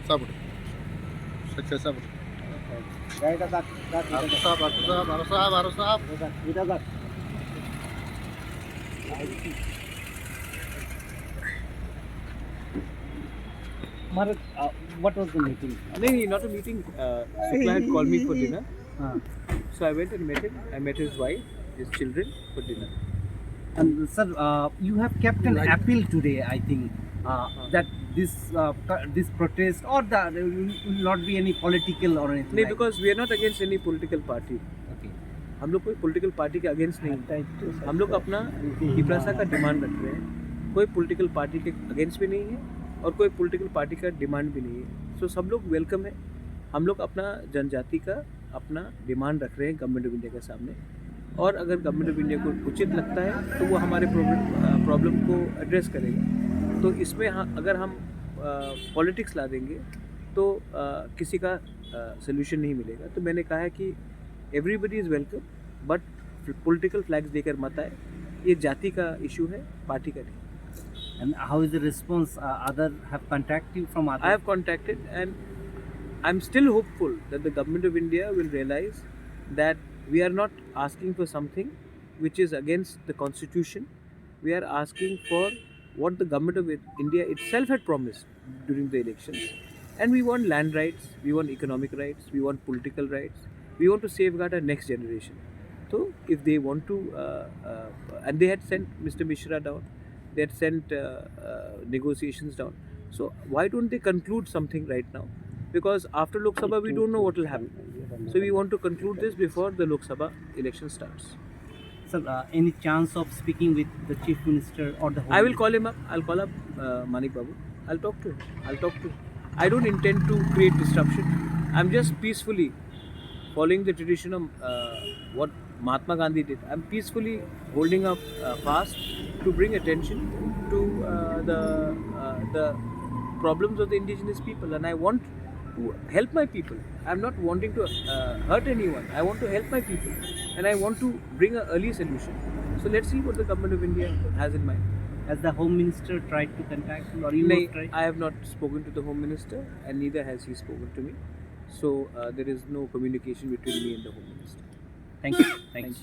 Sabır. Şeker sabır. Arusab. Maharaj, what was the meeting? No, not a meeting. Sukla had called me for dinner. Uh, So I went and met him. I met his wife, his children for dinner. and sir, you have kept an appeal today, I think, that this protest or that there will not be any political or anything. नहीं, like because we are not against any political party. Okay. हम लोग कोई political party के against नहीं, हम लोग अपना पिपरासा का डिमांड रख रहे हैं. कोई पॉलिटिकल पार्टी के अगेंस्ट भी नहीं है और कोई पॉलिटिकल पार्टी का डिमांड भी नहीं है. सो सब लोग वेलकम है. हम लोग अपना जनजाति का अपना डिमांड रख रहे हैं गवर्नमेंट ऑफ इंडिया के सामने, और अगर गवर्नमेंट ऑफ इंडिया को उचित लगता है तो वो हमारे प्रॉब्लम को एड्रेस करेगा. तो इसमें अगर हम पॉलिटिक्स ला देंगे तो किसी का सोल्यूशन नहीं मिलेगा. तो मैंने कहा है कि everybody is welcome, but political flags देकर मत आए. ये जाति का इशू है, पार्टी का नहीं. And how is the response? Other have contacted you from other? I have contacted, and I'm still hopeful that the government of India will realize that we are not asking for something which is against the constitution. We are asking for what the government of India itself had promised during the elections. And we want land rights, we want economic rights, we want political rights, we want to safeguard our next generation. So if they want to, and they had sent Mr. Mishra down, they had sent negotiations down. So why don't they conclude something right now? Because after Lok Sabha we don't know what will happen. So we want to conclude this before the Lok Sabha election starts. Sir, any chance of speaking with the Chief Minister or the Home I will call him up. I'll call up Manik Babu. I'll talk to him. I don't intend to create disruption. I'm just peacefully following the tradition of what Mahatma Gandhi did. I'm peacefully holding up fast to bring attention to the problems of the indigenous people, and I want to help my people. I'm not wanting to hurt anyone. I want to help my people, and I want to bring an early solution. So let's see what the government of India has in mind. Has the Home Minister tried to contact you, or you No, have tried? I have not spoken to the Home Minister, and neither has he spoken to me. So there is no communication between me and the Home Minister. Thank you. Thank you.